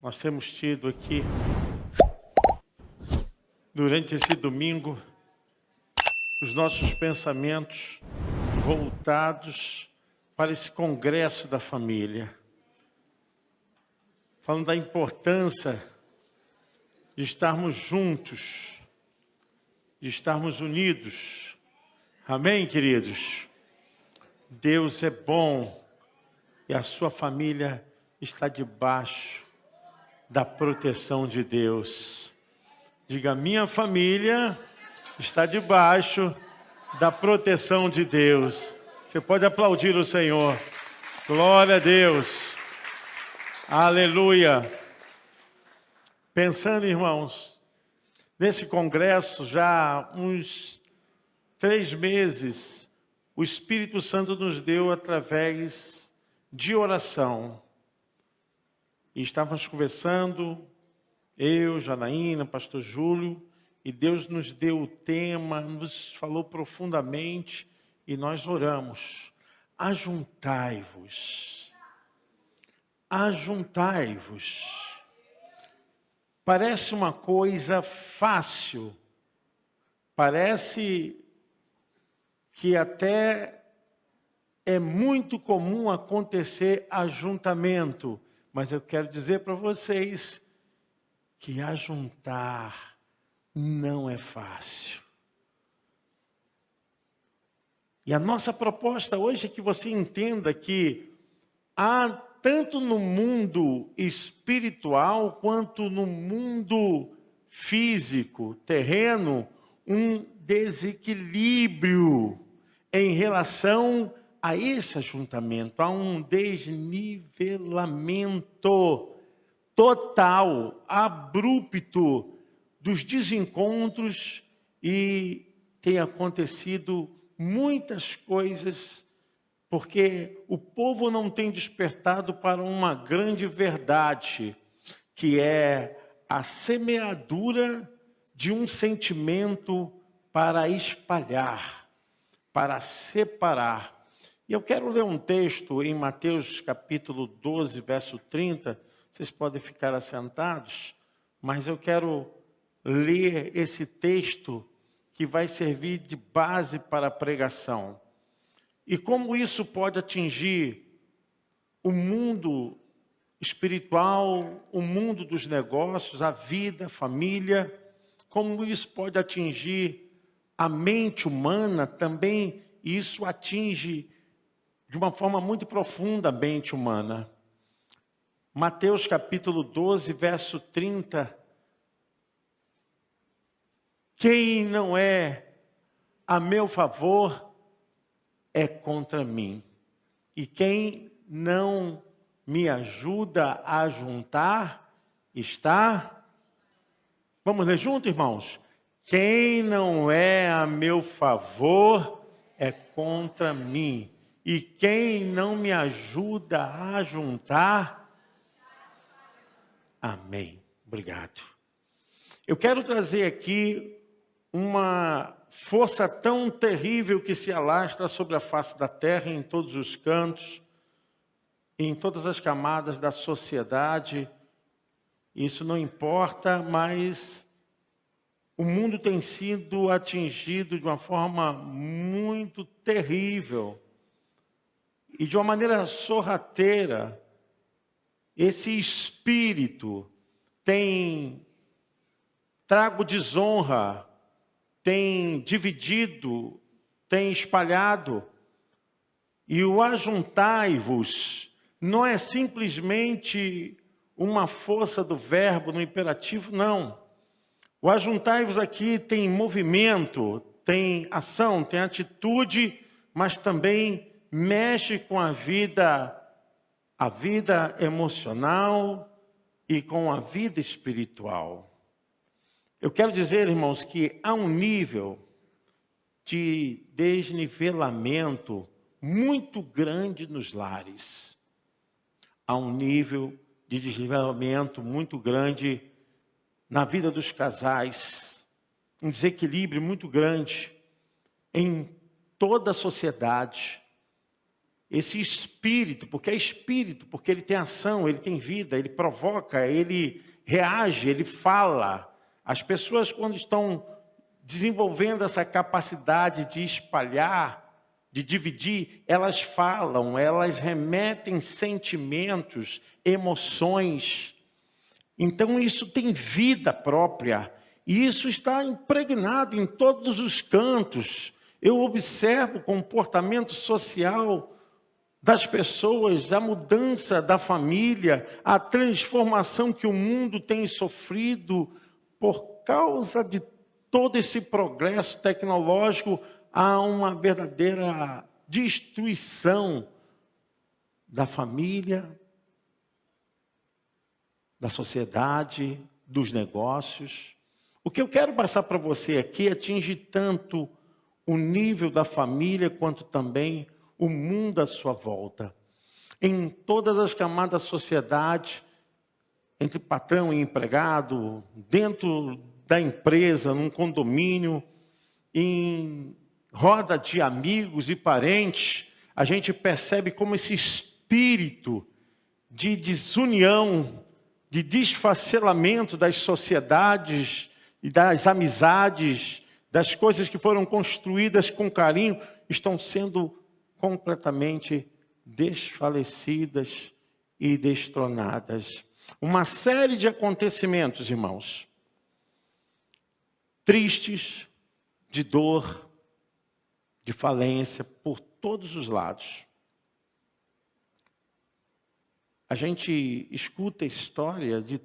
Nós temos tido aqui, durante esse domingo, os nossos pensamentos voltados para esse congresso da família. Falando da importância de estarmos juntos, de estarmos unidos. Amém, queridos? Deus é bom e a sua família está debaixo da proteção de Deus. Diga, minha família está debaixo da proteção de Deus. Você pode aplaudir o Senhor. Glória a Deus. Aleluia. Pensando, irmãos, nesse congresso já há uns 3 meses, o Espírito Santo nos deu através de oração. E estávamos conversando, eu, Janaína, pastor Júlio, e Deus nos deu o tema, nos falou profundamente, e nós oramos. Ajuntai-vos. Ajuntai-vos. Parece uma coisa fácil, parece que até é muito comum acontecer ajuntamento, mas eu quero dizer para vocês que ajuntar não é fácil. E a nossa proposta hoje é que você entenda que há, tanto no mundo espiritual quanto no mundo físico, terreno, um desequilíbrio em relação a esse ajuntamento. Há um desnivelamento total, abrupto dos desencontros e tem acontecido muitas coisas porque o povo não tem despertado para uma grande verdade, que é a semeadura de um sentimento para espalhar, para separar. E eu quero ler um texto em Mateus capítulo 12, verso 30. Vocês podem ficar assentados, mas eu quero ler esse texto que vai servir de base para a pregação. E como isso pode atingir o mundo espiritual, o mundo dos negócios, a vida, a família, como isso pode atingir a mente humana, também isso atinge de uma forma muito profunda a mente humana. Mateus capítulo 12, verso 30. Quem não é a meu favor é contra mim. E quem não me ajuda a juntar está... Vamos ler junto, irmãos? Quem não é a meu favor é contra mim. E quem não me ajuda a juntar... Amém. Obrigado. Eu quero trazer aqui uma força tão terrível que se alastra sobre a face da terra, em todos os cantos, em todas as camadas da sociedade. Isso não importa, mas o mundo tem sido atingido de uma forma muito terrível e de uma maneira sorrateira. Esse espírito tem trago desonra, tem dividido, tem espalhado. E o ajuntai-vos não é simplesmente uma força do verbo no imperativo, não. O ajuntai-vos aqui tem movimento, tem ação, tem atitude, mas também mexe com a vida emocional e com a vida espiritual. Eu quero dizer, irmãos, que há um nível de desnivelamento muito grande nos lares. Há um nível de desnivelamento muito grande na vida dos casais. Um desequilíbrio muito grande em toda a sociedade. esse espírito, porque é espírito, porque ele tem ação, ele tem vida, ele provoca, ele reage, ele fala. As pessoas, quando estão desenvolvendo essa capacidade de espalhar, de dividir, elas falam, elas remetem sentimentos, emoções. Então isso tem vida própria, e isso está impregnado em todos os cantos. Eu observo o comportamento social das pessoas, a mudança da família, a transformação que o mundo tem sofrido por causa de todo esse progresso tecnológico. Há uma verdadeira destruição da família, da sociedade, dos negócios. O que eu quero passar para você aqui atinge tanto o nível da família quanto também o mundo à sua volta. Em todas as camadas da sociedade, entre patrão e empregado, dentro da empresa, num condomínio, em roda de amigos e parentes, a gente percebe como esse espírito de desunião, de desfacelamento das sociedades e das amizades, das coisas que foram construídas com carinho, estão sendo completamente desfalecidas e destronadas. Uma série de acontecimentos, irmãos, tristes, de dor, de falência, por todos os lados. A gente escuta a história de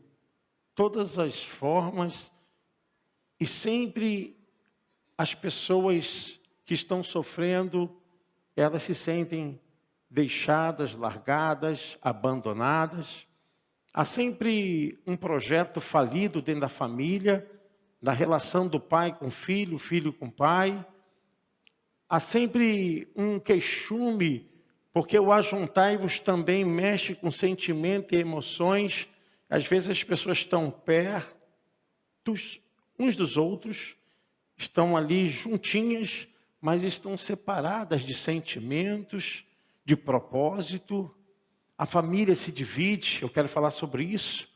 todas as formas e sempre as pessoas que estão sofrendo, elas se sentem deixadas, largadas, abandonadas. Há sempre um projeto falido dentro da família, da relação do pai com o filho com o pai. Há sempre um queixume, porque o ajuntai-vos também mexe com sentimento e emoções. Às vezes as pessoas estão perto uns dos outros, estão ali juntinhas, mas estão separadas de sentimentos, de propósito. A família se divide, eu quero falar sobre isso.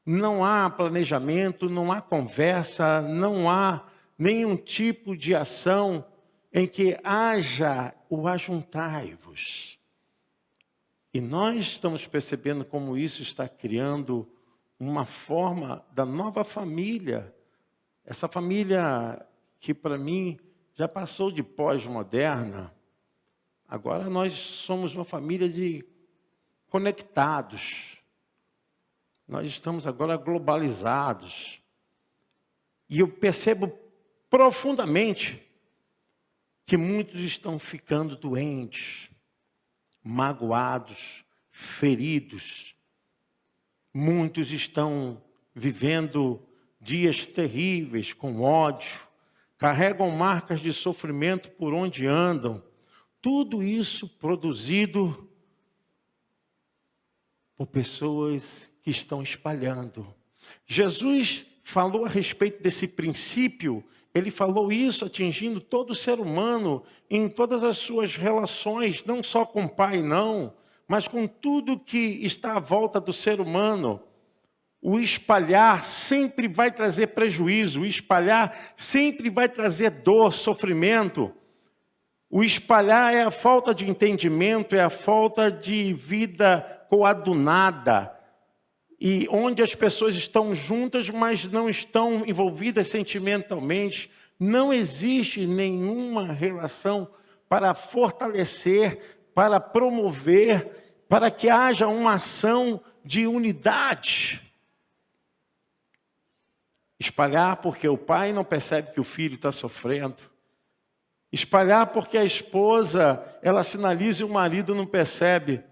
Não há planejamento, não há conversa, não há nenhum tipo de ação em que haja o ajuntai-vos. E nós estamos percebendo como isso está criando uma forma da nova família. Essa família que para mim já passou de pós-moderna. Agora nós somos uma família de conectados. Nós estamos agora globalizados. E eu percebo profundamente que muitos estão ficando doentes, magoados, feridos. Muitos estão vivendo dias terríveis, com ódio, carregam marcas de sofrimento por onde andam. Tudo isso produzido por pessoas que estão espalhando. Jesus falou a respeito desse princípio. Ele falou isso atingindo todo o ser humano, em todas as suas relações, não só com o pai, não, mas com tudo que está à volta do ser humano. O espalhar sempre vai trazer prejuízo, o espalhar sempre vai trazer dor, sofrimento. O espalhar é a falta de entendimento, é a falta de vida coadunada. E onde as pessoas estão juntas, mas não estão envolvidas sentimentalmente. Não existe nenhuma relação para fortalecer, para promover, para que haja uma ação de unidade. Espalhar porque o pai não percebe que o filho está sofrendo. Espalhar porque a esposa, ela sinaliza e o marido não percebe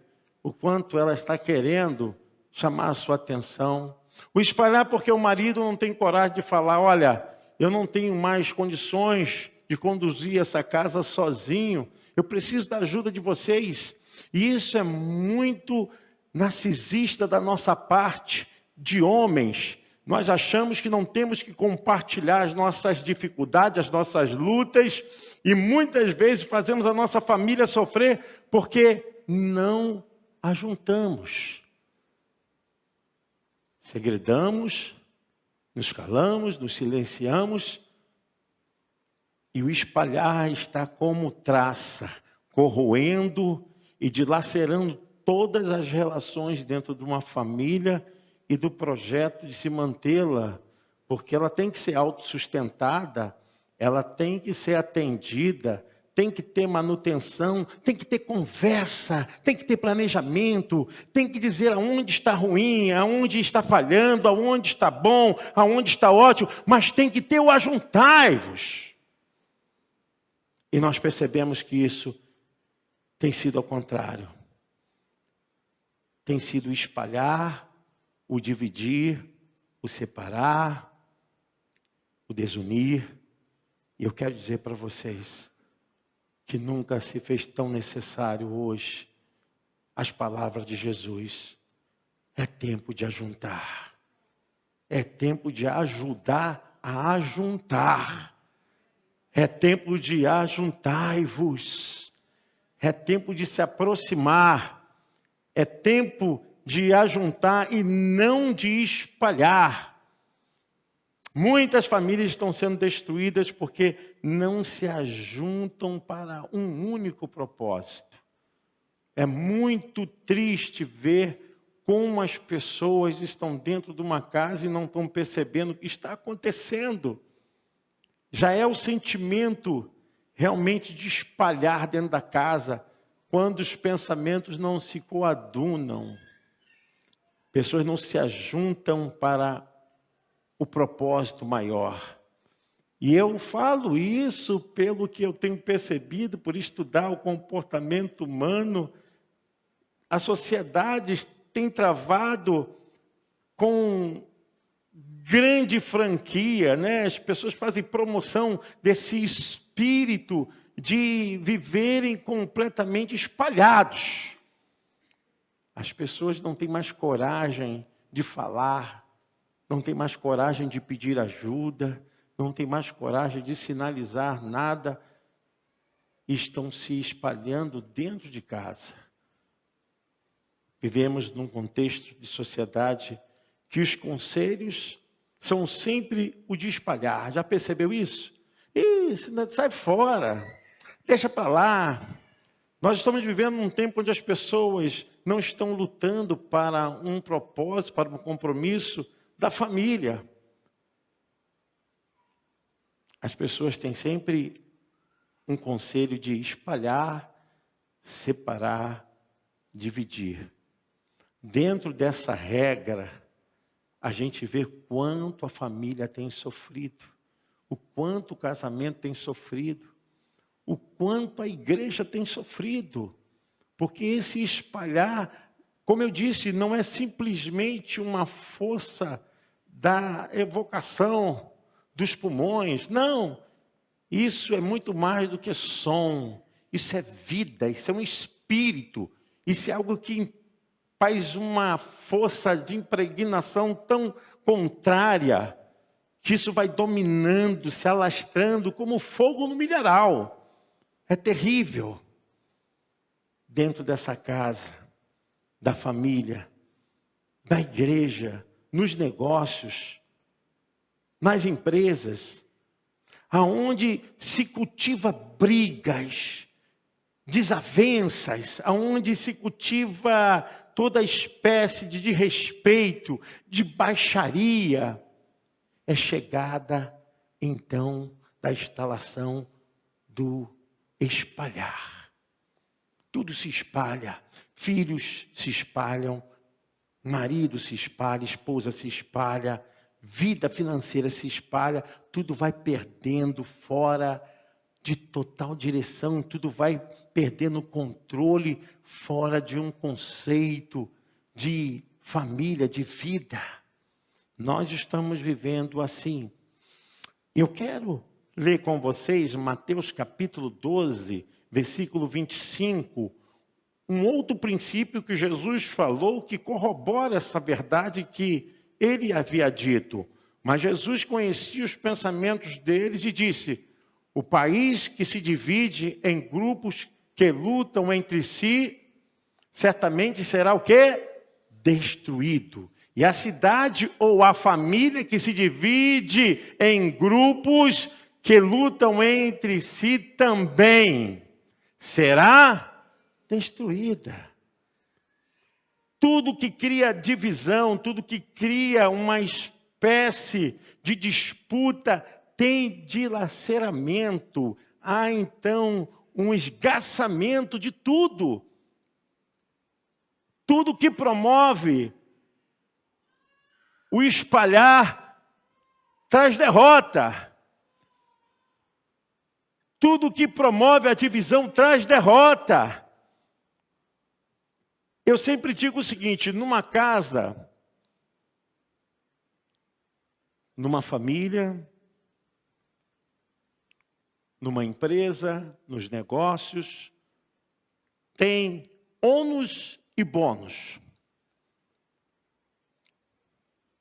o quanto ela está querendo chamar a sua atenção. O espalhar porque o marido não tem coragem de falar, olha, eu não tenho mais condições de conduzir essa casa sozinho, eu preciso da ajuda de vocês. E isso é muito narcisista da nossa parte, de homens. Nós achamos que não temos que compartilhar as nossas dificuldades, as nossas lutas, E muitas vezes fazemos a nossa família sofrer porque não ajuntamos. Segredamos, nos calamos, nos silenciamos, e o espalhar está como traça, corroendo e dilacerando todas as relações dentro de uma família e do projeto de se mantê-la, porque ela tem que ser autossustentada, ela tem que ser atendida, tem que ter manutenção, tem que ter conversa, tem que ter planejamento, tem que dizer aonde está ruim, aonde está falhando, aonde está bom, aonde está ótimo, mas tem que ter o ajuntai-vos. E nós percebemos que isso tem sido ao contrário. Tem sido o espalhar, o dividir, o separar, o desunir. E eu quero dizer para vocês que nunca se fez tão necessário hoje as palavras de Jesus. É tempo de ajuntar. É tempo de ajudar a ajuntar. É tempo de ajuntai-vos. É tempo de se aproximar. É tempo de ajuntar e não de espalhar. Muitas famílias estão sendo destruídas porque não se ajuntam para um único propósito. É muito triste ver como as pessoas estão dentro de uma casa e não estão percebendo o que está acontecendo. Já é o sentimento realmente de espalhar dentro da casa, quando os pensamentos não se coadunam. Pessoas não se ajuntam para o propósito maior. E eu falo isso pelo que eu tenho percebido, por estudar o comportamento humano. A sociedade tem travado com grande franquia, né? As pessoas fazem promoção desse espírito de viverem completamente espalhados. As pessoas não têm mais coragem de falar, não têm mais coragem de pedir ajuda, não têm mais coragem de sinalizar nada, estão se espalhando dentro de casa. Vivemos num contexto de sociedade que os conselhos são sempre o de espalhar. Já percebeu isso? Isso, sai fora, deixa para lá. Nós estamos vivendo num tempo onde as pessoas não estão lutando para um propósito, para um compromisso da família. As pessoas têm sempre um conselho de espalhar, separar, dividir. Dentro dessa regra, a gente vê quanto a família tem sofrido, o quanto o casamento tem sofrido, o quanto a igreja tem sofrido. Porque esse espalhar, como eu disse, não é simplesmente uma força da evocação dos pulmões. Não, isso é muito mais do que som. Isso é vida, isso é um espírito. Isso é algo que faz uma força de impregnação tão contrária, que isso vai dominando, se alastrando como fogo no milharal. É terrível. Dentro dessa casa, da família, da igreja, nos negócios, nas empresas, aonde se cultiva brigas, desavenças, aonde se cultiva toda espécie de desrespeito, de baixaria, é chegada então da instalação do espalhar. Tudo se espalha, filhos se espalham, marido se espalha, esposa se espalha, vida financeira se espalha, tudo vai perdendo fora de total direção, tudo vai perdendo controle fora de um conceito de família, de vida. Nós estamos vivendo assim. Eu quero ler com vocês Mateus capítulo 12, versículo 25, um outro princípio que Jesus falou que corrobora essa verdade que ele havia dito. Mas Jesus conhecia os pensamentos deles e disse: O país que se divide em grupos que lutam entre si, certamente será o quê? Destruído. E a cidade ou a família que se divide em grupos que lutam entre si também será destruída. Tudo que cria divisão, tudo que cria uma espécie de disputa tem dilaceramento. Há então um esgarçamento de tudo. Tudo que promove o espalhar traz derrota. Tudo que promove a divisão traz derrota. Eu sempre digo o seguinte, numa casa, numa família, numa empresa, nos negócios, tem ônus e bônus.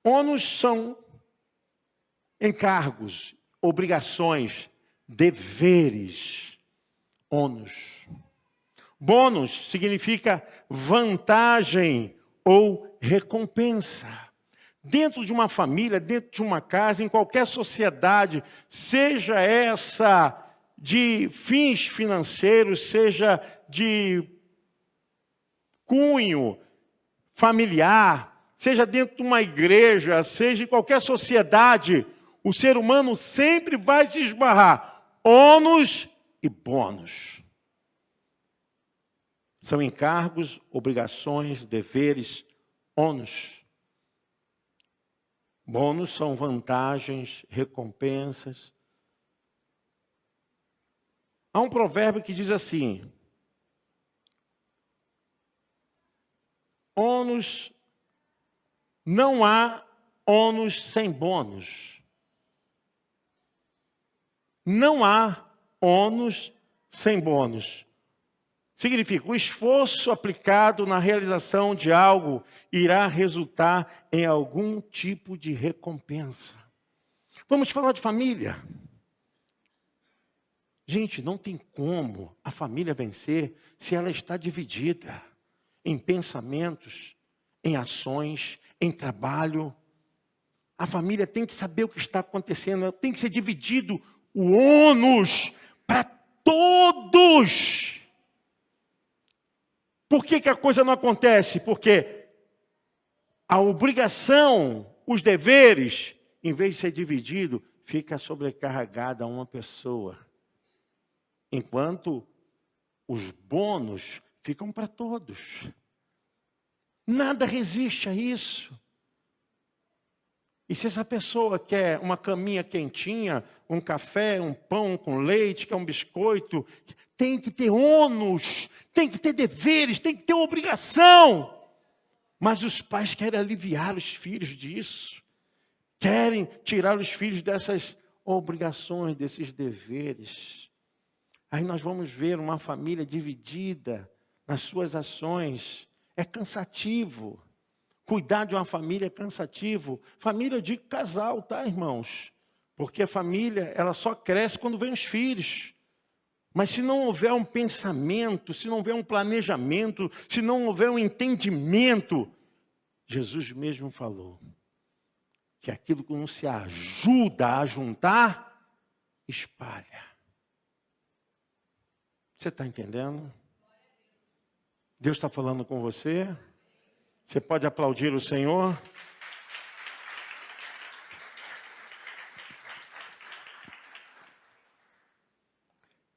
Ônus são encargos, obrigações, deveres. Ônus. Bônus significa vantagem ou recompensa. Dentro de uma família, dentro de uma casa, em qualquer sociedade, seja essa de fins financeiros, seja de cunho familiar, seja dentro de uma igreja, seja em qualquer sociedade, o ser humano sempre vai se esbarrar ônus e bônus. São encargos, obrigações, deveres, ônus. Bônus são vantagens, recompensas. Há um provérbio que diz assim: ônus, não há ônus sem bônus. Não há ônus sem bônus. Significa, o esforço aplicado na realização de algo irá resultar em algum tipo de recompensa. Vamos falar de família. Gente, não tem como a família vencer se ela está dividida em pensamentos, em ações, em trabalho. A família tem que saber o que está acontecendo, tem que ser dividido o ônus para todos. Por que a coisa não acontece? Porque a obrigação, os deveres, em vez de ser dividido, fica sobrecarregada a uma pessoa. Enquanto os bônus ficam para todos. Nada resiste a isso. E se essa pessoa quer uma caminha quentinha, um café, um pão com leite, quer um biscoito, tem que ter ônus, tem que ter deveres, tem que ter obrigação. Mas os pais querem aliviar os filhos disso. Querem tirar os filhos dessas obrigações, desses deveres. Aí nós vamos ver uma família dividida nas suas ações. É cansativo. Cuidar de uma família é cansativo. Família, eu digo casal, tá, irmãos? Porque a família, ela só cresce quando vem os filhos. Mas se não houver um pensamento, se não houver um planejamento, se não houver um entendimento, Jesus mesmo falou que aquilo que não se ajuda a juntar, espalha. Você está entendendo? Deus está falando com você? Você pode aplaudir o Senhor?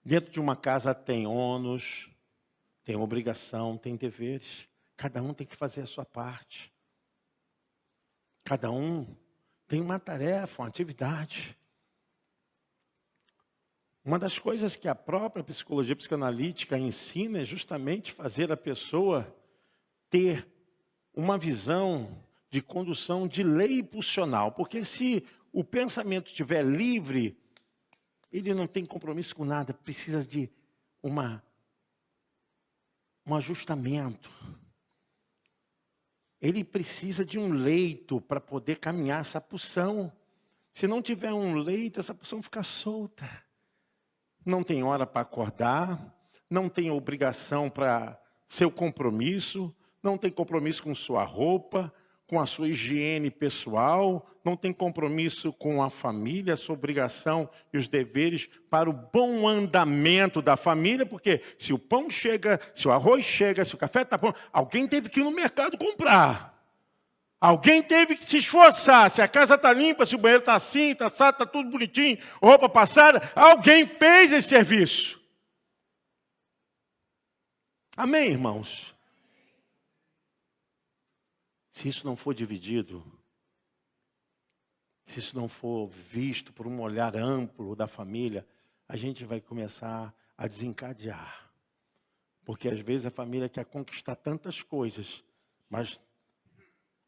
Dentro de uma casa tem ônus, tem obrigação, tem deveres. Cada um tem que fazer a sua parte. Cada um tem uma tarefa, uma atividade. Uma das coisas que a própria psicologia psicanalítica ensina é justamente fazer a pessoa ter uma visão de condução de lei pulsional. Porque se o pensamento estiver livre, ele não tem compromisso com nada, precisa de um ajustamento. Ele precisa de um leito para poder caminhar essa pulsão. Se não tiver um leito, essa pulsão fica solta. não tem hora para acordar, não tem obrigação para seu compromisso, não tem compromisso com sua roupa, com a sua higiene pessoal, não tem compromisso com a família, a sua obrigação e os deveres para o bom andamento da família, porque se o pão chega, se o arroz chega, se o café está pronto, alguém teve que ir no mercado comprar. Alguém teve que se esforçar. Se a casa está limpa, se o banheiro está assim, está assado, está tudo bonitinho, roupa passada, alguém fez esse serviço. Amém, irmãos? Se isso não for dividido, se isso não for visto por um olhar amplo da família, a gente vai começar a desencadear. Porque às vezes a família quer conquistar tantas coisas, mas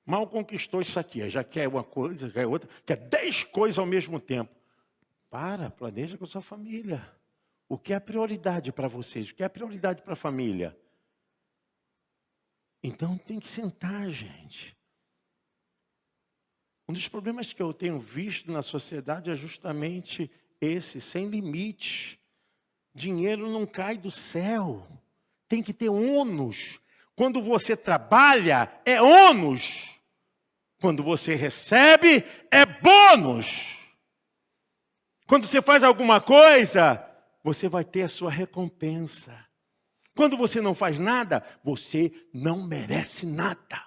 mal conquistou isso aqui, já quer uma coisa, quer outra, quer 10 coisas ao mesmo tempo. Planeja com a sua família. O que é a prioridade para vocês? O que é a prioridade para a família? Então tem que sentar, gente. Um dos problemas que eu tenho visto na sociedade é justamente esse, sem limite. Dinheiro não cai do céu. Tem que ter ônus. Quando você trabalha, é ônus. Quando você recebe, é bônus. Quando você faz alguma coisa, você vai ter a sua recompensa. Quando você não faz nada, você não merece nada.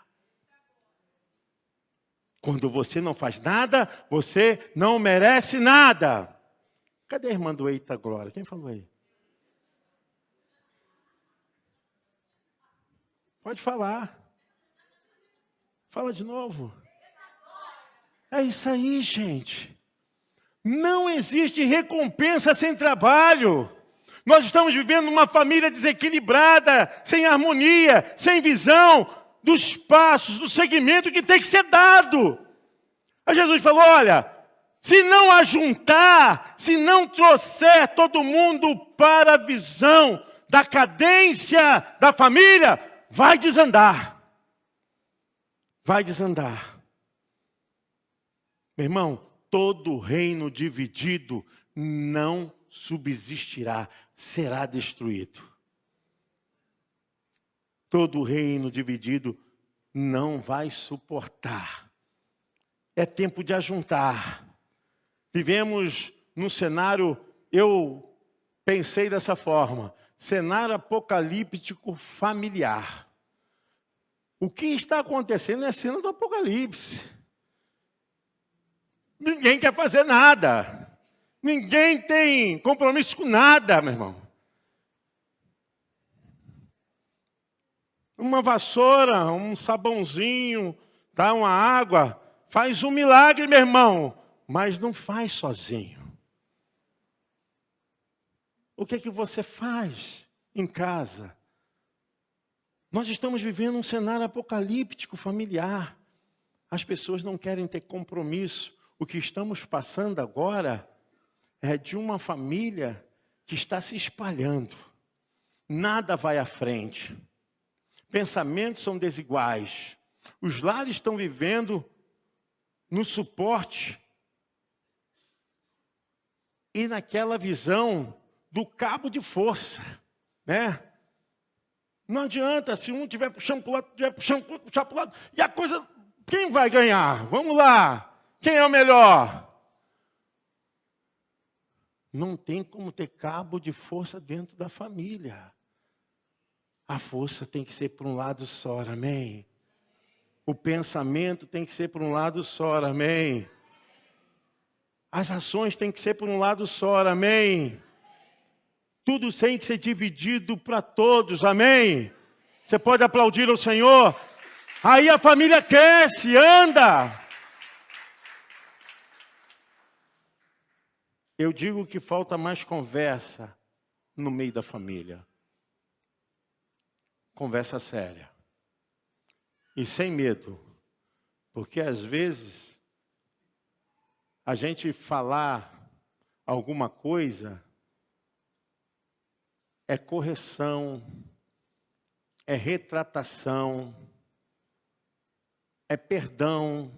Quando você não faz nada, você não merece nada. Cadê a irmã do Eita Glória? Quem falou aí? Pode falar. Fala de novo. É isso aí, gente. Não existe recompensa sem trabalho. Nós estamos vivendo uma família desequilibrada, sem harmonia, sem visão dos passos, do segmento que tem que ser dado. Aí Jesus falou, olha, se não ajuntar, se não trouxer todo mundo para a visão da cadência da família, vai desandar. Vai desandar. Meu irmão, todo reino dividido não subsistirá, será destruído. Todo reino dividido não vai suportar. É tempo de ajuntar. Vivemos num cenário, eu pensei dessa forma, cenário apocalíptico familiar. O que está acontecendo é a cena do Apocalipse. Ninguém quer fazer nada. Ninguém tem compromisso com nada, meu irmão. Uma vassoura, um sabãozinho, tá, uma água, faz um milagre, meu irmão, mas não faz sozinho. O que é que você faz em casa? Nós estamos vivendo um cenário apocalíptico familiar. As pessoas não querem ter compromisso. O que estamos passando agora é de uma família que está se espalhando. Nada vai à frente. Pensamentos são desiguais. Os lares estão vivendo no suporte e naquela visão do cabo de força, né? Não adianta, se um estiver puxando para o lado, estiver puxando para o lado, e a coisa, quem vai ganhar? Vamos lá, quem é o melhor? Não tem como ter cabo de força dentro da família. A força tem que ser por um lado só, amém? O pensamento tem que ser por um lado só, amém? As ações têm que ser por um lado só, amém? Tudo tem que ser dividido para todos, amém? Você pode aplaudir o Senhor? Aí a família cresce, anda. Eu digo que falta mais conversa no meio da família. Conversa séria. E sem medo. Porque às vezes a gente falar alguma coisa é correção, é retratação, é perdão,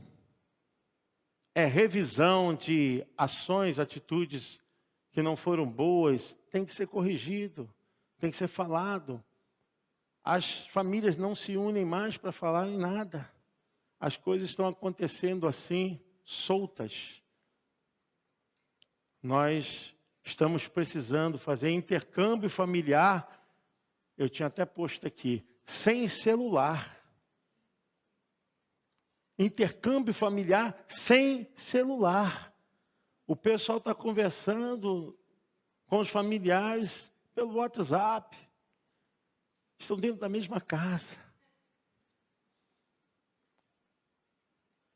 é revisão de ações, atitudes que não foram boas, tem que ser corrigido, tem que ser falado. As famílias não se unem mais para falar em nada. As coisas estão acontecendo assim, soltas. Nós estamos precisando fazer intercâmbio familiar. Eu tinha até posto aqui, sem celular. Intercâmbio familiar sem celular. O pessoal está conversando com os familiares pelo WhatsApp. Estão dentro da mesma casa.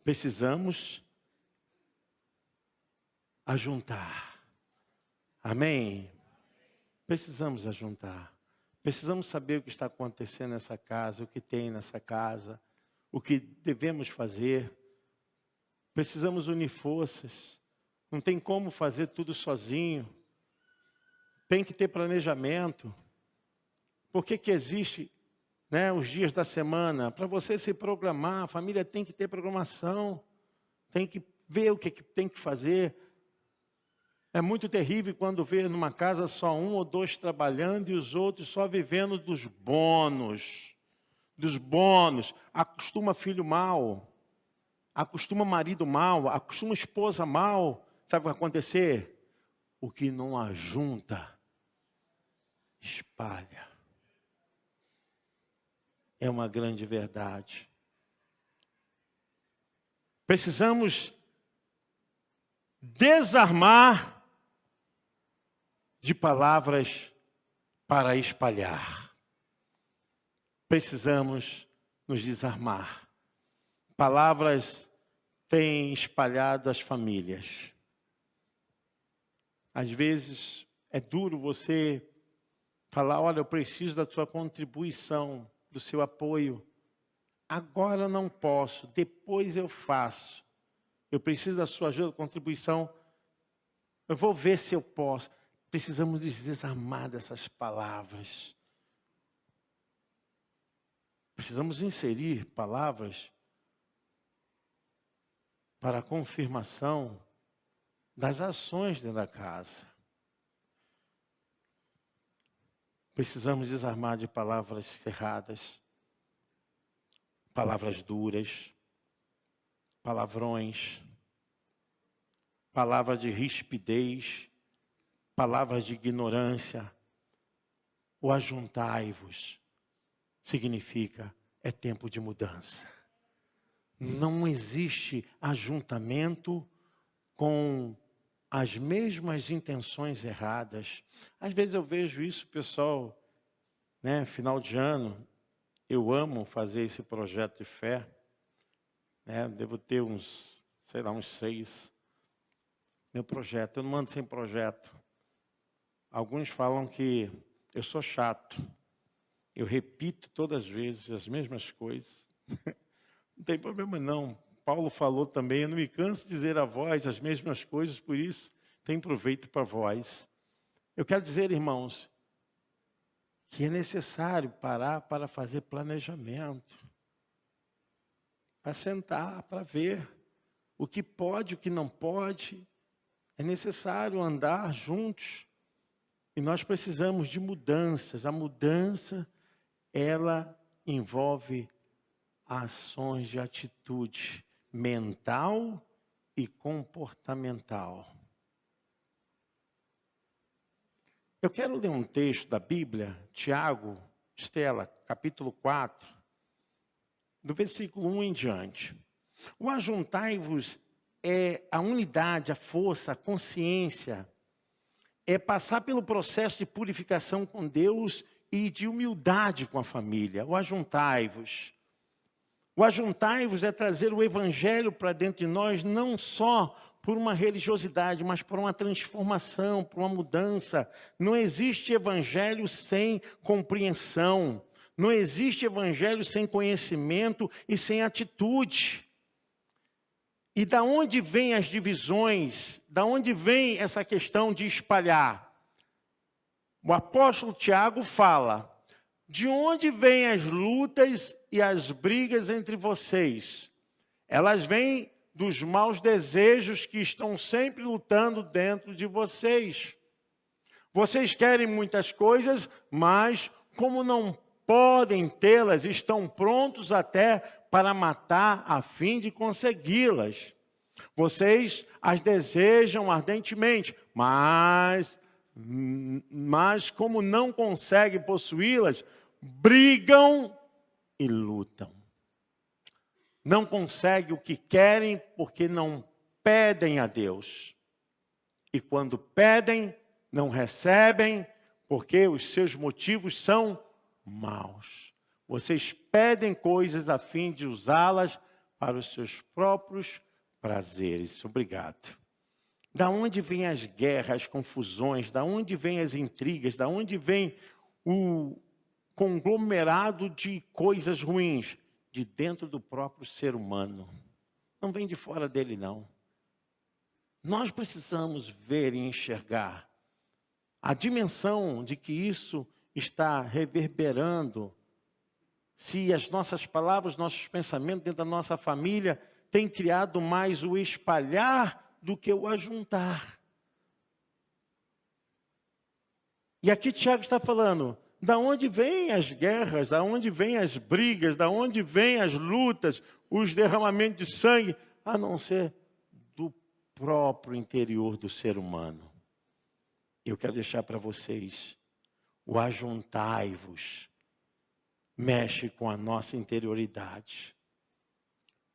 Precisamos ajuntar. Amém? Precisamos ajuntar. Precisamos saber o que está acontecendo nessa casa, o que tem nessa casa, o que devemos fazer. Precisamos unir forças. Não tem como fazer tudo sozinho. Tem que ter planejamento. Por que existe, os dias da semana? Para você se programar, a família tem que ter programação. Tem que ver o que tem que fazer. É muito terrível quando vê numa casa só um ou dois trabalhando e os outros só vivendo dos bônus. Dos bônus. Acostuma filho mal. Acostuma marido mal. Acostuma esposa mal. Sabe o que vai acontecer? O que não ajunta, espalha. É uma grande verdade. Precisamos desarmar de palavras para espalhar. Precisamos nos desarmar. Palavras têm espalhado as famílias. Às vezes é duro você falar, olha, eu preciso da sua contribuição, do seu apoio. Agora não posso, depois eu faço. Eu preciso da sua ajuda, contribuição. Eu vou ver se eu posso. Precisamos nos desarmar dessas palavras. Precisamos inserir palavras para a confirmação das ações dentro da casa. Precisamos desarmar de palavras erradas, palavras duras, palavrões, palavras de rispidez, palavras de ignorância. O ajuntai-vos significa é tempo de mudança. Não existe ajuntamento com as mesmas intenções erradas. Às vezes eu vejo isso, pessoal, final de ano, eu amo fazer esse projeto de fé, devo ter uns 6. Meu projeto, eu não ando sem projeto. Alguns falam que eu sou chato, eu repito todas as vezes as mesmas coisas. Não tem problema não. Paulo falou também, eu não me canso de dizer a vós as mesmas coisas, por isso tem proveito para vós. Eu quero dizer, irmãos, que é necessário parar para fazer planejamento. Para sentar, para ver o que pode, o que não pode. É necessário andar juntos. E nós precisamos de mudanças. A mudança, ela envolve ações de atitude mental e comportamental. Eu quero ler um texto da Bíblia, Tiago, Estela, capítulo 4, do versículo 1 em diante. O ajuntai-vos é a unidade, a força, a consciência, é passar pelo processo de purificação com Deus e de humildade com a família. O ajuntai-vos. O ajuntai-vos é trazer o evangelho para dentro de nós, não só por uma religiosidade, mas por uma transformação, por uma mudança. Não existe evangelho sem compreensão. Não existe evangelho sem conhecimento e sem atitude. E da onde vêm as divisões? Da onde vem essa questão de espalhar? O apóstolo Tiago fala: de onde vêm as lutas e as brigas entre vocês? Elas vêm dos maus desejos que estão sempre lutando dentro de vocês. Vocês querem muitas coisas, mas como não podem tê-las, estão prontos até para matar a fim de consegui-las. Vocês as desejam ardentemente, mas como não conseguem possuí-las, brigam e lutam. Não conseguem o que querem porque não pedem a Deus. E quando pedem, não recebem porque os seus motivos são maus. Vocês pedem coisas a fim de usá-las para os seus próprios prazeres. Obrigado. Da onde vêm as guerras, as confusões? Da onde vêm as intrigas? Da onde vem o conglomerado de coisas ruins? De dentro do próprio ser humano. Não vem de fora dele, não. Nós precisamos ver e enxergar a dimensão de que isso está reverberando. Se as nossas palavras, nossos pensamentos dentro da nossa família têm criado mais o espalhar do que o ajuntar. E aqui Tiago está falando, da onde vêm as guerras, da onde vêm as brigas, da onde vêm as lutas, os derramamentos de sangue, a não ser do próprio interior do ser humano. Eu quero deixar para vocês, o ajuntai-vos mexe com a nossa interioridade.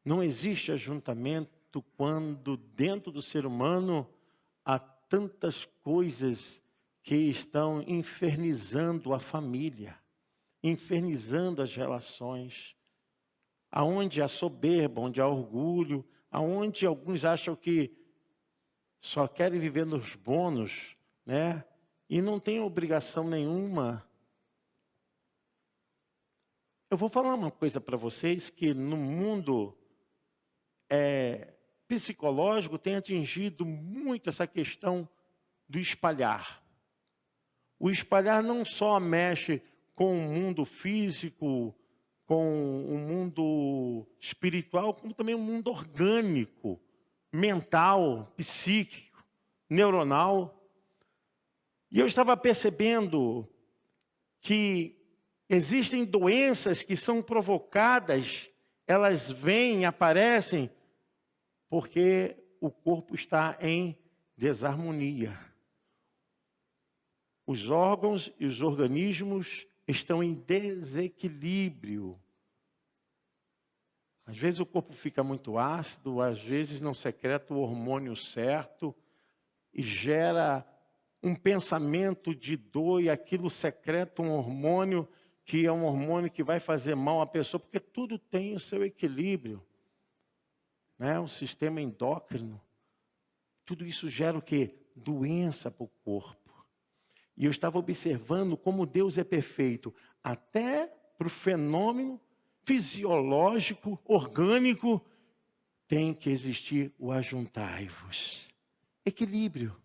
Não existe ajuntamento quando dentro do ser humano há tantas coisas que estão infernizando a família, infernizando as relações, aonde há soberba, onde há orgulho, aonde alguns acham que só querem viver nos bônus, né? E não tem obrigação nenhuma. Eu vou falar uma coisa para vocês que no mundo psicológico tem atingido muito essa questão do espalhar. O espalhar não só mexe com o mundo físico, com o mundo espiritual, como também o mundo orgânico, mental, psíquico, neuronal. E eu estava percebendo que existem doenças que são provocadas, elas vêm, aparecem, porque o corpo está em desarmonia. Os órgãos e os organismos estão em desequilíbrio. Às vezes o corpo fica muito ácido, às vezes não secreta o hormônio certo e gera um pensamento de dor e aquilo secreta um hormônio que é um hormônio que vai fazer mal à pessoa, porque tudo tem o seu equilíbrio, né? O sistema endócrino, tudo isso gera o quê? Doença para o corpo. E eu estava observando como Deus é perfeito, até para o fenômeno fisiológico, orgânico, tem que existir o ajuntai-vos. Equilíbrio.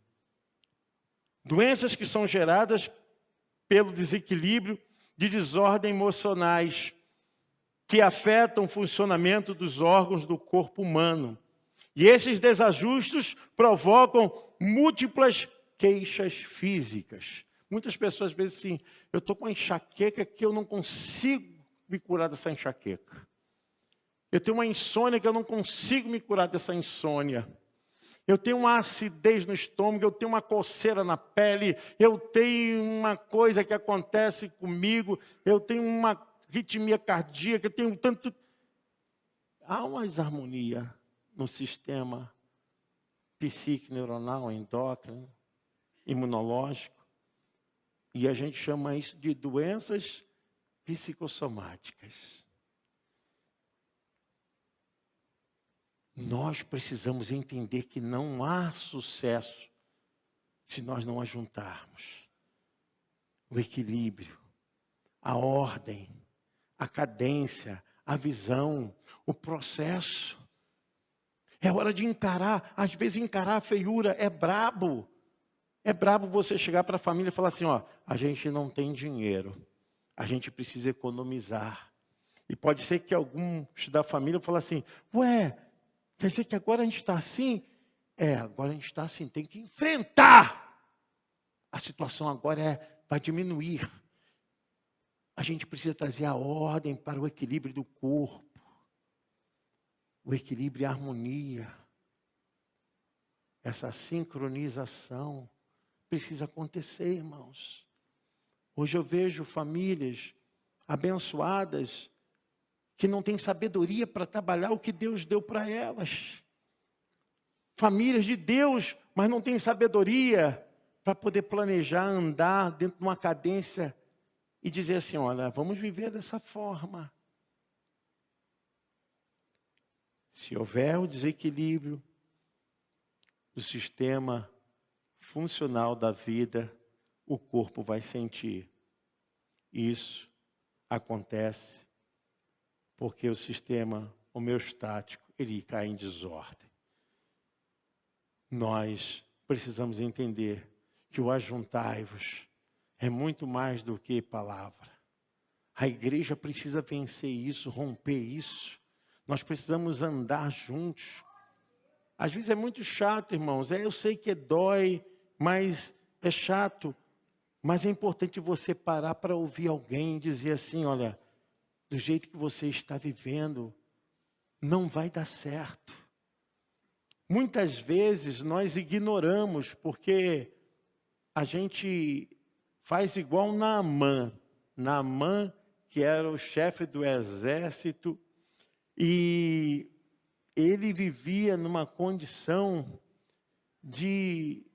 Doenças que são geradas pelo desequilíbrio de desordem emocionais, que afetam o funcionamento dos órgãos do corpo humano. E esses desajustes provocam múltiplas queixas físicas. Muitas pessoas às vezes assim, eu estou com uma enxaqueca que eu não consigo me curar dessa enxaqueca. Eu tenho uma insônia que eu não consigo me curar dessa insônia. Eu tenho uma acidez no estômago, eu tenho uma coceira na pele, eu tenho uma coisa que acontece comigo, eu tenho uma arritmia cardíaca, eu tenho tanto... Há uma desarmonia no sistema psíquico, neuronal, endócrino, imunológico. E a gente chama isso de doenças psicossomáticas. Nós precisamos entender que não há sucesso se nós não ajuntarmos o equilíbrio, a ordem, a cadência, a visão, o processo. É hora de encarar, às vezes encarar a feiura é brabo. É brabo você chegar para a família e falar assim, ó, a gente não tem dinheiro, a gente precisa economizar. E pode ser que alguns da família falem assim, ué, quer dizer que agora a gente está assim? Agora a gente está assim, tem que enfrentar. a situação agora vai diminuir. A gente precisa trazer a ordem para o equilíbrio do corpo. O equilíbrio e a harmonia. Essa sincronização precisa acontecer, irmãos. Hoje eu vejo famílias abençoadas que não têm sabedoria para trabalhar o que Deus deu para elas. Famílias de Deus, mas não têm sabedoria para poder planejar, andar dentro de uma cadência e dizer assim, olha, vamos viver dessa forma. Se houver o desequilíbrio do sistema funcional da vida, o corpo vai sentir. Isso acontece porque o sistema homeostático, ele cai em desordem. Nós precisamos entender que o ajuntai-vos é muito mais do que palavra. A igreja precisa vencer isso, romper isso. Nós precisamos andar juntos. Às vezes é muito chato, irmãos. Eu sei que dói, mas é chato. Mas é importante você parar para ouvir alguém dizer assim, olha, do jeito que você está vivendo, não vai dar certo. Muitas vezes nós ignoramos, porque a gente faz igual Naamã. Naamã, que era o chefe do exército, e ele vivia numa condição de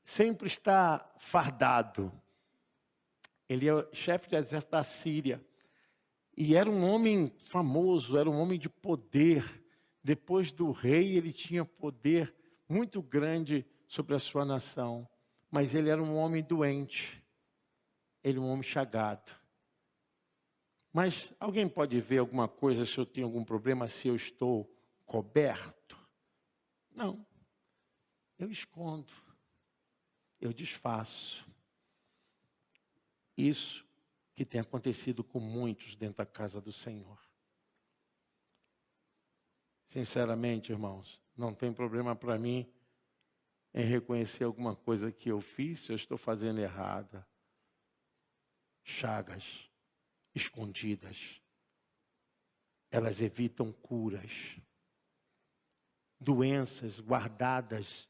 sempre estar fardado. Ele é o chefe do exército da Síria. E era um homem famoso, era um homem de poder. Depois do rei, ele tinha poder muito grande sobre a sua nação. Mas ele era um homem doente. Ele é um homem chagado. Mas alguém pode ver alguma coisa se eu tenho algum problema, se eu estou coberto? Não. Eu escondo. Eu desfaço. Isso que tem acontecido com muitos dentro da casa do Senhor. Sinceramente, irmãos, não tem problema para mim em reconhecer alguma coisa que eu fiz, se eu estou fazendo errada. Chagas escondidas, elas evitam curas. Doenças guardadas,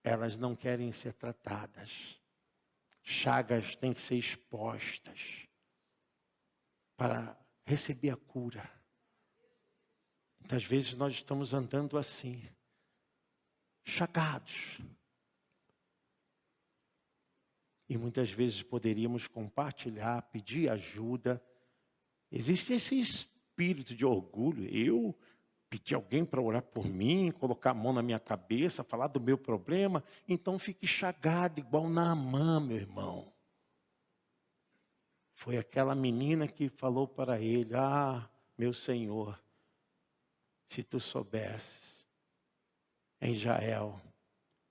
elas não querem ser tratadas. Chagas têm que ser expostas para receber a cura. Muitas vezes nós estamos andando assim, chagados. E muitas vezes poderíamos compartilhar, pedir ajuda. Existe esse espírito de orgulho. Eu pedir alguém para orar por mim, colocar a mão na minha cabeça, falar do meu problema. Então fique chagado igual Naamã, meu irmão. Foi aquela menina que falou para ele, meu Senhor, se tu soubesses, em Jael,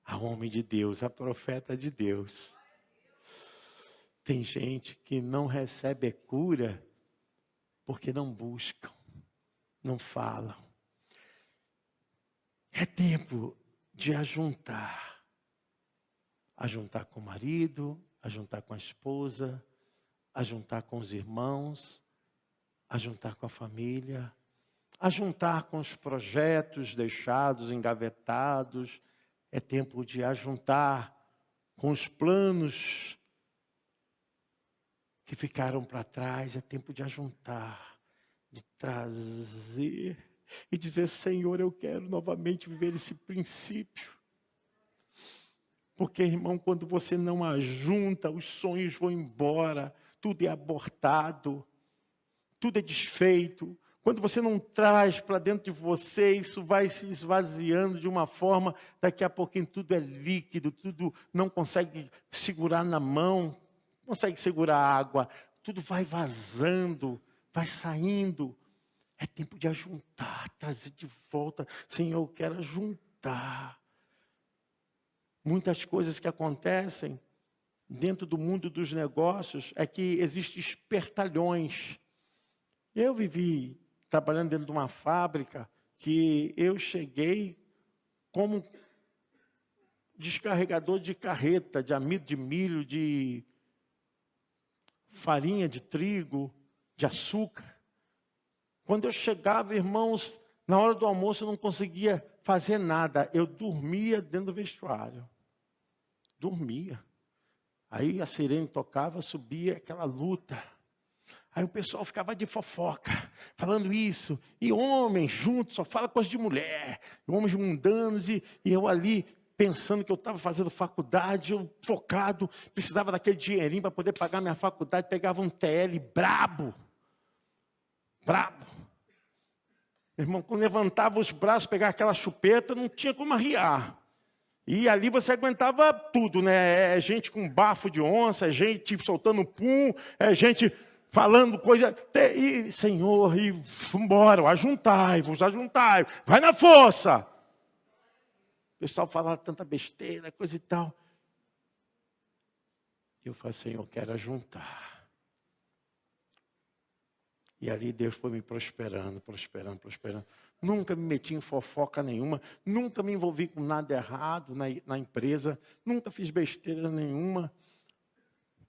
a homem de Deus, a profeta de Deus. Tem gente que não recebe cura porque não buscam, não falam. É tempo de ajuntar. Ajuntar com o marido, ajuntar com a esposa, ajuntar com os irmãos, ajuntar com a família, ajuntar com os projetos deixados, engavetados. É tempo de ajuntar com os planos que ficaram para trás. É tempo de ajuntar, de trazer e dizer, Senhor, eu quero novamente viver esse princípio. Porque, irmão, quando você não ajunta, os sonhos vão embora, tudo é abortado, tudo é desfeito. Quando você não traz para dentro de você, isso vai se esvaziando de uma forma, daqui a pouquinho tudo é líquido, tudo não consegue segurar na mão, não consegue segurar a água, tudo vai vazando, vai saindo. É tempo de ajuntar, trazer de volta. Senhor, eu quero ajuntar. Muitas coisas que acontecem dentro do mundo dos negócios é que existem espertalhões. Eu vivi trabalhando dentro de uma fábrica que eu cheguei como descarregador de carreta, de amido de milho, de farinha de trigo, de açúcar. Quando eu chegava, irmãos, na hora do almoço eu não conseguia fazer nada. Eu dormia dentro do vestuário. Dormia. Aí a sirene tocava, subia aquela luta. Aí o pessoal ficava de fofoca, falando isso. E homens juntos, só fala coisa de mulher. Homens mundanos e eu ali pensando que eu estava fazendo faculdade, eu focado, precisava daquele dinheirinho para poder pagar minha faculdade. Pegava um TL brabo. Brabo. Irmão, quando levantava os braços, pegava aquela chupeta, não tinha como arriar. E ali você aguentava tudo, né? É gente com bafo de onça, é gente soltando pum, é gente falando coisa. E, Senhor, e vambora, ajuntai-vos, ajuntai-vos, vai na força. O pessoal falava tanta besteira, coisa e tal. Eu falei, Senhor, eu quero ajuntar. E ali Deus foi me prosperando, prosperando, prosperando. Nunca me meti em fofoca nenhuma, nunca me envolvi com nada errado na empresa, nunca fiz besteira nenhuma.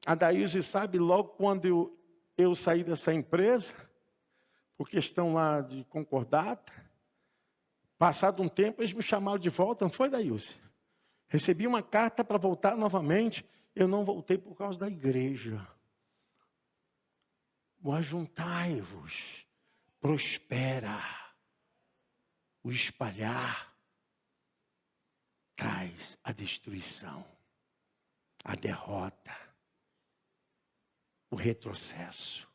A Daílse sabe, logo quando eu saí dessa empresa, por questão lá de concordata, passado um tempo, eles me chamaram de volta, não foi, Daílse? Recebi uma carta para voltar novamente, eu não voltei por causa da igreja. O ajuntai-vos, prospera. O espalhar traz a destruição, a derrota, o retrocesso.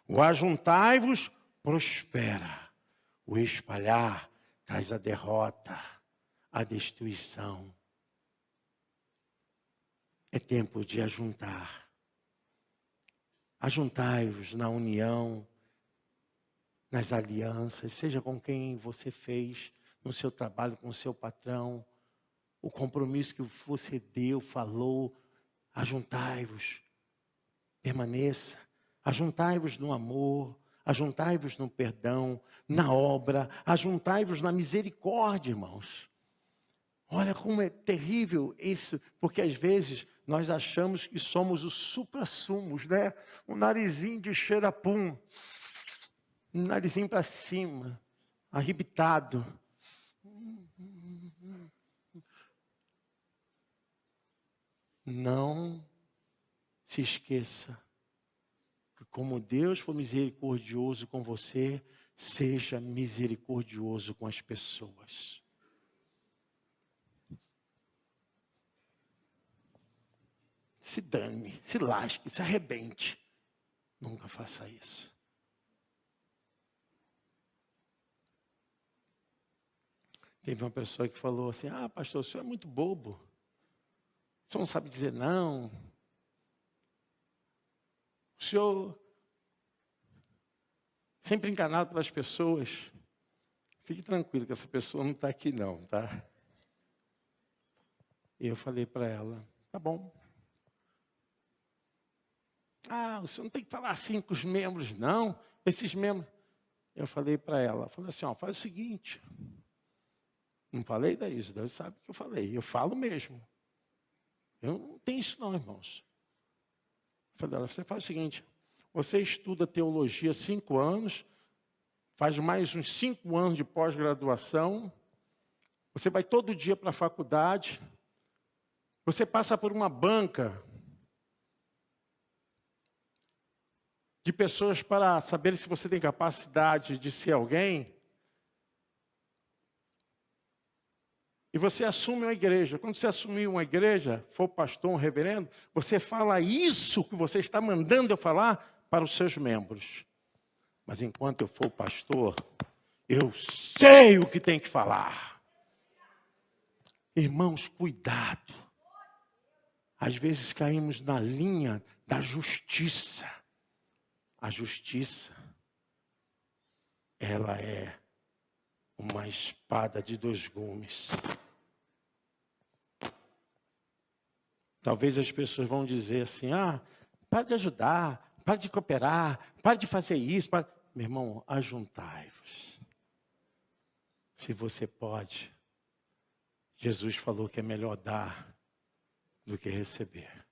O ajuntai-vos prospera. O espalhar traz a derrota, a destruição. É tempo de ajuntar. Ajuntai-vos na união, nas alianças, seja com quem você fez no seu trabalho, com o seu patrão, o compromisso que você deu, falou, ajuntai-vos, permaneça, ajuntai-vos no amor, ajuntai-vos no perdão, na obra, ajuntai-vos na misericórdia, irmãos. Olha como é terrível isso, porque às vezes nós achamos que somos os supra-sumos, né? Um narizinho de xerapum. Um narizinho para cima, arrebitado. Não se esqueça que como Deus for misericordioso com você, seja misericordioso com as pessoas. Se dane, se lasque, se arrebente. Nunca faça isso. Teve uma pessoa que falou assim, pastor, o senhor é muito bobo. O senhor não sabe dizer não. O senhor sempre enganado pelas pessoas. Fique tranquilo que essa pessoa não está aqui não, tá? E eu falei para ela, tá bom. O senhor não tem que falar assim com os membros, não. Esses membros. Eu falei para ela, falei assim, faz o seguinte. Não falei daí, Deus sabe o que eu falei. Eu falo mesmo. Eu não tenho isso não, irmãos. Eu falei, você faz o seguinte. Você estuda teologia 5 anos, faz mais uns 5 anos de pós-graduação, você vai todo dia para a faculdade, você passa por uma banca de pessoas para saber se você tem capacidade de ser alguém, e você assume uma igreja. Quando você assumir uma igreja, for pastor, um reverendo, você fala isso que você está mandando eu falar para os seus membros. Mas enquanto eu for pastor, eu sei o que tem que falar. Irmãos, cuidado. Às vezes caímos na linha da justiça. A justiça, ela é uma espada de 2 gumes. Talvez as pessoas vão dizer assim, para de ajudar, para de cooperar, para de fazer isso. Meu irmão, ajuntai-vos. Se você pode, Jesus falou que é melhor dar do que receber.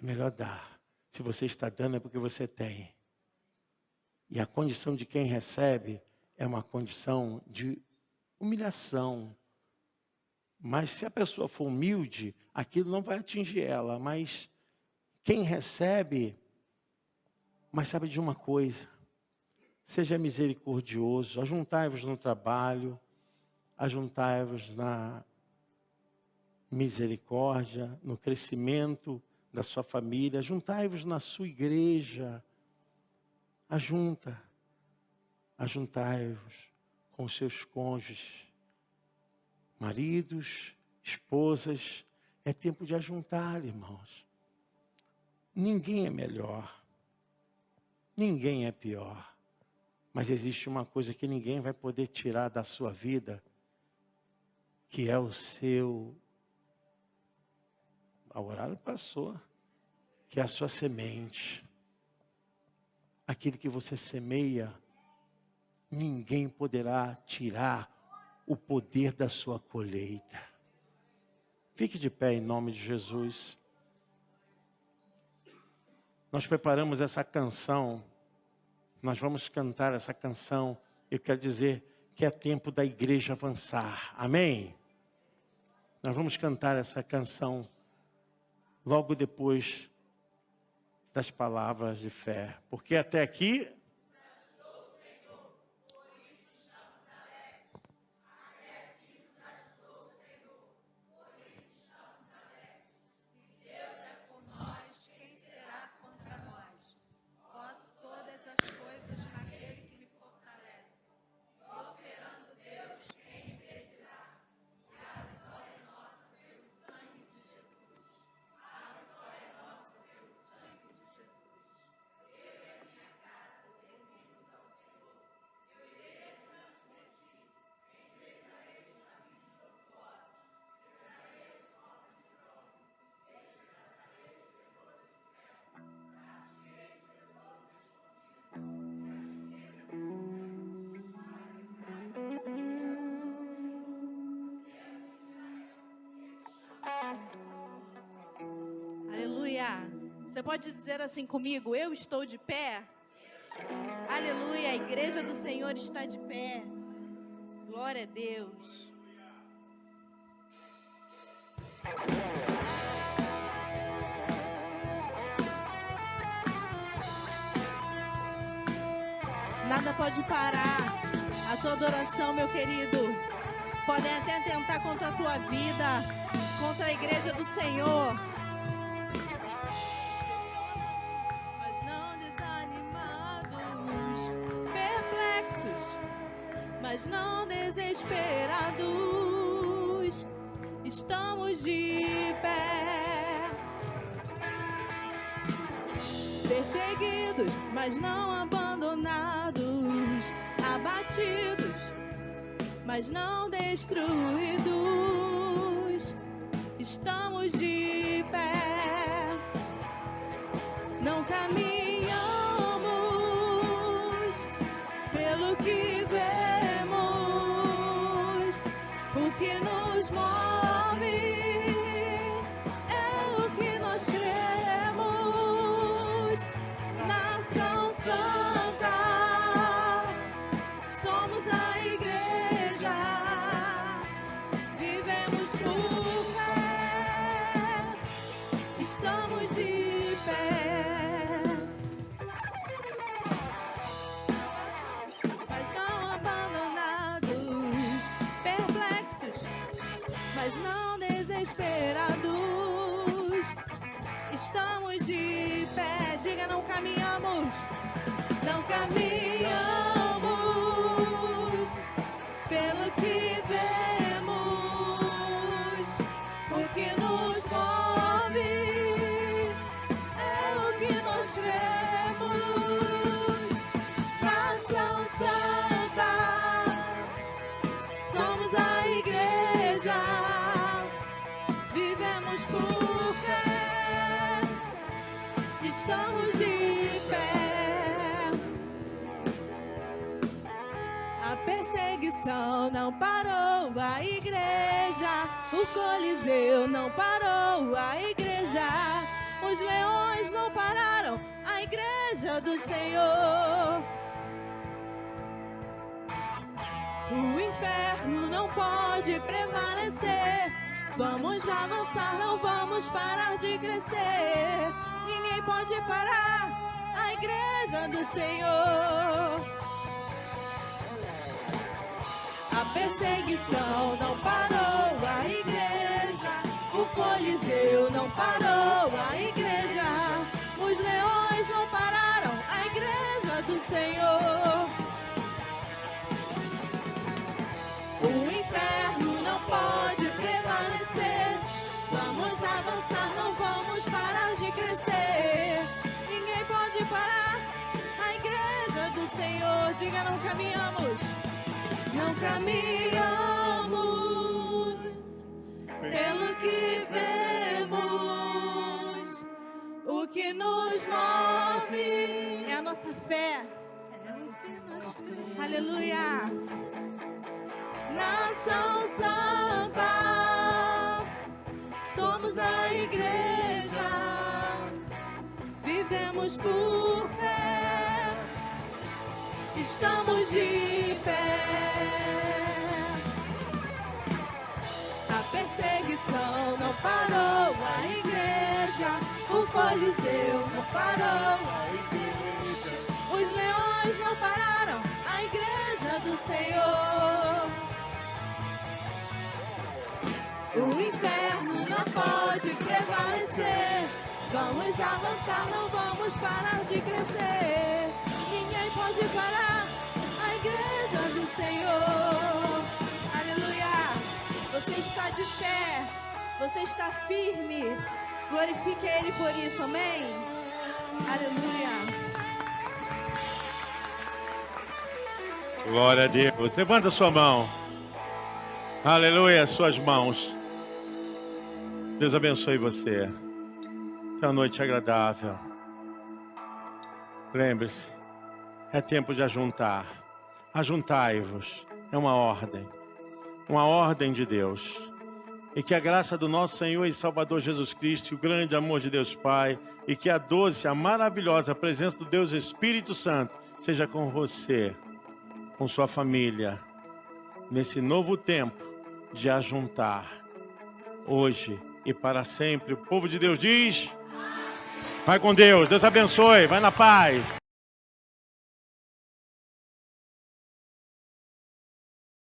É melhor dar. Se você está dando é porque você tem. E a condição de quem recebe é uma condição de humilhação. Mas se a pessoa for humilde, aquilo não vai atingir ela. Mas quem recebe, mas sabe de uma coisa: seja misericordioso, ajuntai-vos no trabalho, ajuntai-vos na misericórdia, no crescimento da sua família, ajuntai-vos na sua igreja, ajuntai-vos com seus cônjuges, maridos, esposas. É tempo de ajuntar, irmãos. Ninguém é melhor, ninguém é pior, mas existe uma coisa que ninguém vai poder tirar da sua vida, que é o seu... A horário passou, que é a sua semente. Aquilo que você semeia, ninguém poderá tirar o poder da sua colheita. Fique de pé em nome de Jesus. Nós preparamos essa canção, nós vamos cantar essa canção. Eu quero dizer que é tempo da igreja avançar. Amém? Nós vamos cantar essa canção logo depois das palavras de fé. Porque até aqui... Aleluia. Você pode dizer assim comigo: eu estou de pé? Aleluia. A igreja do Senhor está de pé. Glória a Deus. Nada pode parar a tua adoração, meu querido. Podem até tentar contra a tua vida, contra a igreja do Senhor. Mas não desanimados, perplexos, mas não desesperados. Estamos de pé. Perseguidos, mas não abandonados. Abatidos, mas não destruídos. Estamos de pé. Não caminhamos pelo que vemos. O que nos move é o que nós cremos. Nação Santa, somos a igreja, vivemos por fé, estamos de pé, mas não abandonados, perplexos, mas não desesperados. Estamos de pé. Diga: não caminhamos, não caminhamos pelo que vemos. O que nos move é o que nós cremos. Nação Santa, somos a igreja, vivemos por fé, estamos de pé. A perseguição não parou a igreja, o Coliseu não parou a igreja, os leões não pararam a igreja do Senhor. O inferno não pode prevalecer. Vamos avançar, não vamos parar de crescer. Ninguém pode parar a igreja do Senhor. A perseguição não parou a igreja, o Coliseu não parou a igreja, os leões não pararam a igreja do Senhor. O inferno não pode prevalecer. Vamos avançar, não vamos parar de crescer. Ninguém pode parar a igreja do Senhor. Diga, não caminhamos. Não caminhamos pelo que vemos. O que nos move é a nossa fé. Aleluia. Nação Santa, somos a igreja, vivemos por fé, estamos de pé. A perseguição não parou a igreja, o Coliseu não parou a igreja, os leões não pararam a igreja do Senhor. O inferno não pode prevalecer. Vamos avançar, não vamos parar de crescer. Ninguém pode parar a igreja do Senhor. Aleluia. Você está de pé, você está firme. Glorifique a Ele por isso, amém? Aleluia. Glória a Deus. Levanta a sua mão. Aleluia, suas mãos. Deus abençoe você. Tenha uma noite agradável. Lembre-se, é tempo de ajuntar. Ajuntai-vos. É uma ordem de Deus. E que a graça do nosso Senhor e Salvador Jesus Cristo, o grande amor de Deus Pai, e que a doce, a maravilhosa presença do Deus Espírito Santo seja com você, com sua família, nesse novo tempo de ajuntar, hoje e para sempre. O povo de Deus diz: vai com Deus, Deus abençoe, vai na paz.